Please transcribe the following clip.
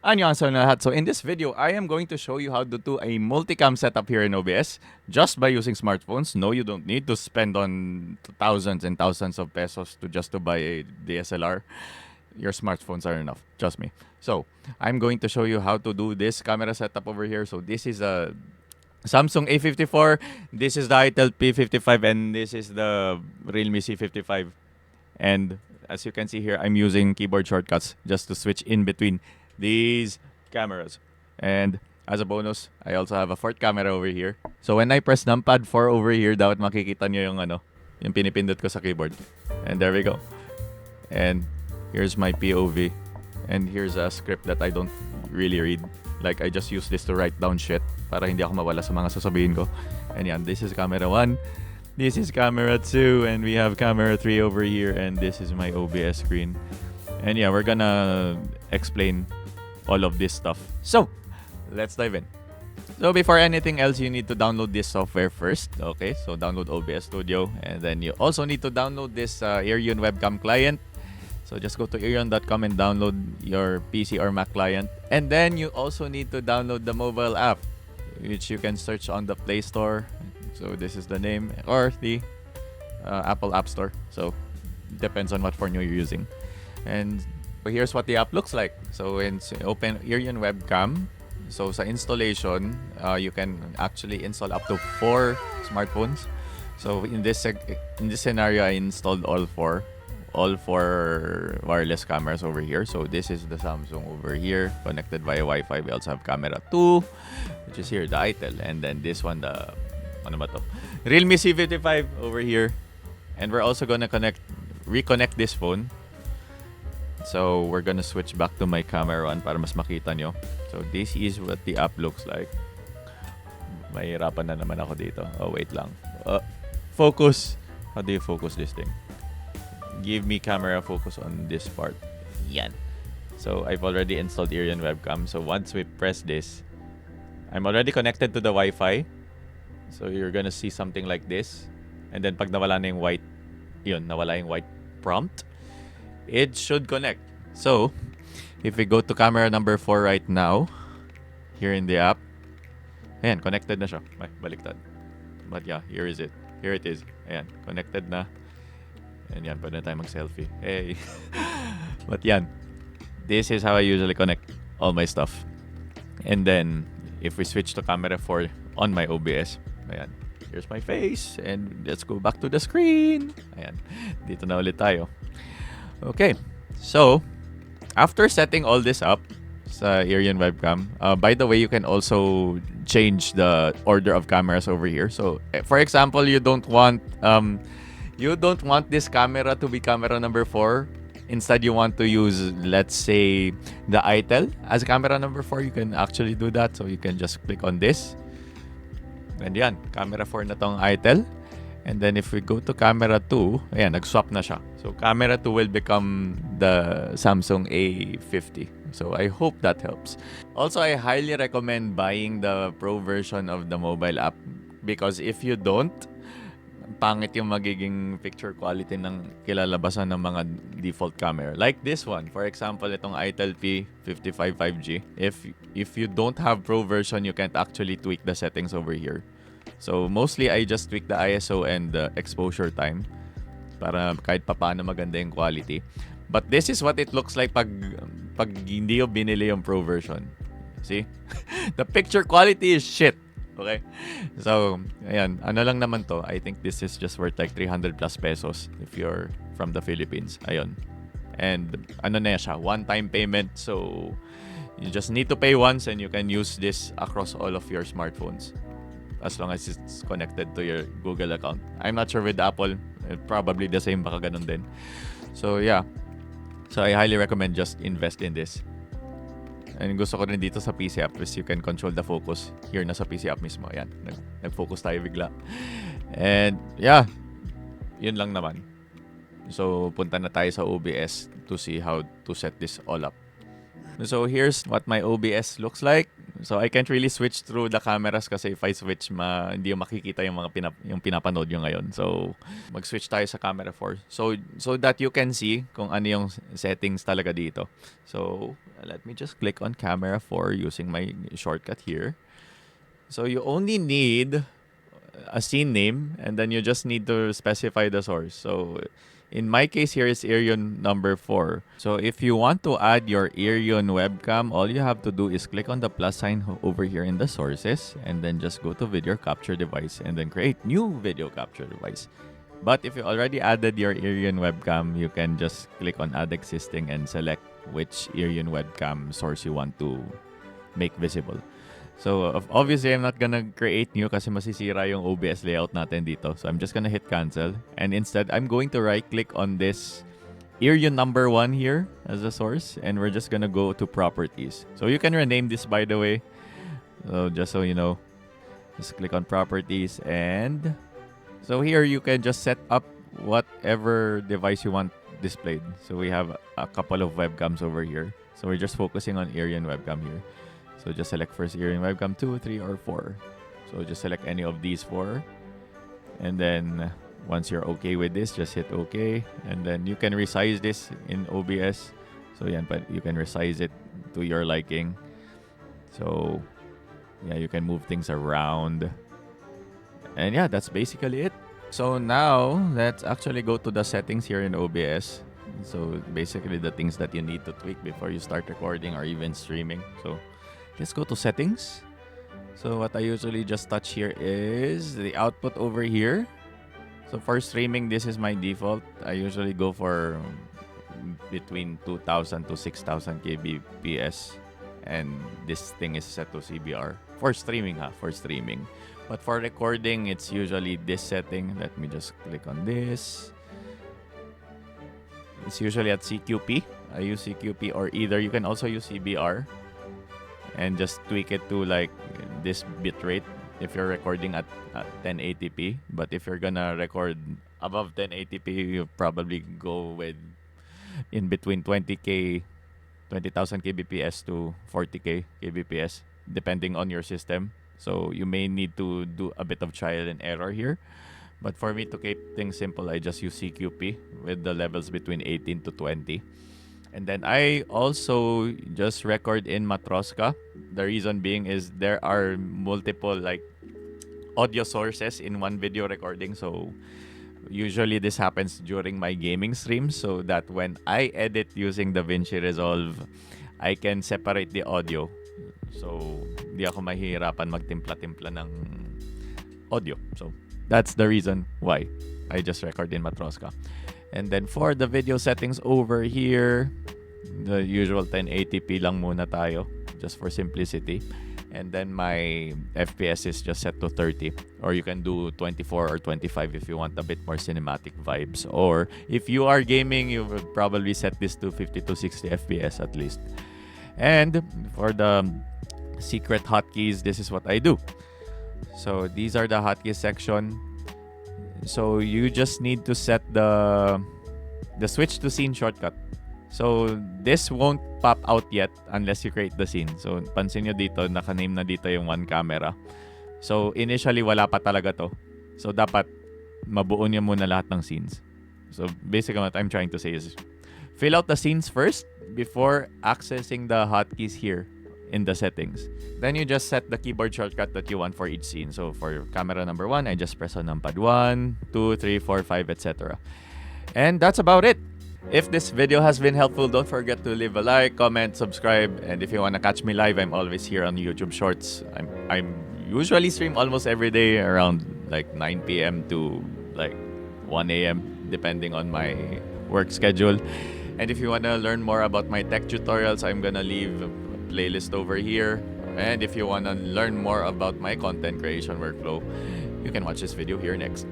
Annyeonghaseyo lahat. So in this video, I am going to show you how to do a multicam setup here in OBS just by using smartphones. No, you don't need to spend on thousands and thousands of pesos to buy a DSLR. Your smartphones are enough, trust me. So I'm going to show you how to do this camera setup over here. So this is a Samsung A54, this is the itel P55, and this is the realme C55. And as you can see here, I'm using keyboard shortcuts just to switch in between these cameras. And as a bonus, I also have a fourth camera over here. So when I press numpad 4 over here, dapat makikita nyo yung pinipindot ko sa keyboard. And there we go. And here's my POV. And here's a script that I don't really read. Like, I just use this to write down shit para hindi ako mawala sa mga sasabihin ko. And yan, this is camera 1. This is camera 2. And we have camera 3 over here. And this is my OBS screen. And yeah, we're gonna explain all of this stuff. So, let's dive in. So before anything else, you need to download this software first. Okay, so download OBS Studio. And then you also need to download this Iriun webcam client. So just go to iriun.com and download your PC or Mac client. And then you also need to download the mobile app, which you can search on the Play Store. So this is the name, or the Apple App Store. So depends on what phone you're using. And here's what the app looks like. So open Iriun webcam. So sa installation, you can actually install up to 4 smartphones. So in this scenario, I installed all four wireless cameras over here. So this is the Samsung over here, connected via Wi-Fi. We also have camera 2, which is here, the itel. And then this one, the realme C55 over here. And we're also gonna reconnect this phone. So we're gonna switch back to my camera 1 para mas makita nyo. So this is what the app looks like. Mahirapan na naman ako dito. Oh, wait lang. Focus. How do you focus this thing? Give me camera focus on this part. Yan. So I've already installed Iriun webcam. So once we press this, I'm already connected to the Wi-Fi. So you're gonna see something like this. And then pag nawala na yung white, nawala yung white prompt, it should connect. So if we go to camera number 4 right now, here in the app, ayan, connected na siya. Ay, baliktad. But yeah, here is it. Here it is. Ayan, connected na. And yan, pwede na tayo mag-selfie. Hey! But yan, this is how I usually connect all my stuff. And then, if we switch to camera 4 on my OBS, ayan, here's my face. And let's go back to the screen. Ayan, dito na ulit tayo. Okay, so, after setting all this up sa Iriun webcam, by the way, you can also change the order of cameras over here. So, for example, you don't want this camera to be camera number 4. Instead, you want to use, let's say, the itel as camera number 4. You can actually do that. So you can just click on this. And yan, camera 4 na tong itel. And then if we go to camera 2, ayan, nag-swap na siya. So camera 2 will become the Samsung A50. So I hope that helps. Also, I highly recommend buying the Pro version of the mobile app, because if you don't, pangit yung magiging picture quality ng kilalabasan ng mga default camera. Like this one, for example, itong itel P55 5G. If you don't have Pro version, you can't actually tweak the settings over here. So mostly I just tweak the ISO and the exposure time para kahit papaano maganda yung quality. But this is what it looks like pag hindi yung binili yung Pro version. See? The picture quality is shit. Okay? So, ayan. Ano lang naman to. I think this is just worth like 300 plus pesos if you're from the Philippines. Ayun. And ano na siya, one-time payment. So, you just need to pay once and you can use this across all of your smartphones as long as it's connected to your Google account. I'm not sure with Apple. Probably the same, baka ganun din. So, yeah. So, I highly recommend just invest in this. And gusto ko rin dito sa PC app is you can control the focus here na sa PC app mismo. Ayan, nag-focus tayo bigla. And yeah, yun lang naman. So punta na tayo sa OBS to see how to set this all up. So here's what my OBS looks like. So I can't really switch through the cameras kasi if I switch, hindi yung makikita yung mga yung pinapanood nyo ngayon. So mag-switch tayo sa camera 4. So that you can see kung ano yung settings talaga dito. So let me just click on camera 4 using my shortcut here. So you only need a scene name, and then you just need to specify the source. So in my case here is Iriun number 4. So if you want to add your Iriun webcam, all you have to do is click on the plus sign over here in the sources, and then just go to video capture device and then create new video capture device. But if you already added your Iriun webcam, you can just click on add existing and select which Iriun webcam source you want to make visible. So obviously, I'm not gonna create new kasi masisira yung OBS layout natin dito. So I'm just gonna hit cancel. And instead, I'm going to right-click on this Iriun number 1 here as a source. And we're just gonna go to properties. So you can rename this, by the way. So just so you know, just click on properties. And so here you can just set up whatever device you want displayed. So we have a couple of webcams over here. So we're just focusing on Iriun webcam here. So just select first Iriun webcam 2, 3, or 4. So just select any of these 4. And then once you're okay with this, just hit okay. And then you can resize this in OBS. So yeah, but you can resize it to your liking. So yeah, you can move things around. And yeah, that's basically it. So now let's actually go to the settings here in OBS. So basically the things that you need to tweak before you start recording or even streaming. So let's go to settings. So what I usually just touch here is the output over here. So for streaming, this is my default. I usually go for between 2,000 to 6,000 kbps. And this thing is set to CBR. For streaming for streaming. But for recording, it's usually this setting. Let me just click on this. It's usually at CQP. I use CQP, or either you can also use CBR. And just tweak it to like this bitrate if you're recording at 1080p. But if you're gonna record above 1080p, you probably go with in between 20,000 kbps to 40k kbps, depending on your system. So you may need to do a bit of trial and error here. But for me, to keep things simple, I just use CQP with the levels between 18 to 20. And then I also just record in Matroska. The reason being is there are multiple like audio sources in one video recording. So usually this happens during my gaming streams, so that when I edit using DaVinci Resolve, I can separate the audio. So di ako mahihirapan magtimpla-timpla ng audio. So that's the reason why I just record in Matroska. And then for the video settings over here, the usual 1080p lang muna tayo, just for simplicity. And then my FPS is just set to 30. Or you can do 24 or 25 if you want a bit more cinematic vibes. Or if you are gaming, you would probably set this to 50 to 60 FPS at least. And for the secret hotkeys, this is what I do. So these are the hotkeys section. So you just need to set the switch to scene shortcut. So this won't pop out yet unless you create the scene. So pansin nyo dito, naka-name na dito yung one camera. So initially wala pa talaga to. So dapat mabuo nyo muna lahat ng scenes. So basically what I'm trying to say is fill out the scenes first before accessing the hotkeys here in the settings. Then you just set the keyboard shortcut that you want for each scene. So for camera number 1, I just press on numpad 1, 2, 3, 4, 5, etc. And that's about it. If this video has been helpful, don't forget to leave a like, comment, subscribe, and if you want to catch me live, I'm always here on YouTube Shorts. I'm usually stream almost every day around like 9 p.m. to like 1 a.m. depending on my work schedule. And if you want to learn more about my tech tutorials, I'm gonna leave a playlist over here. And if you want to learn more about my content creation workflow, you can watch this video here next.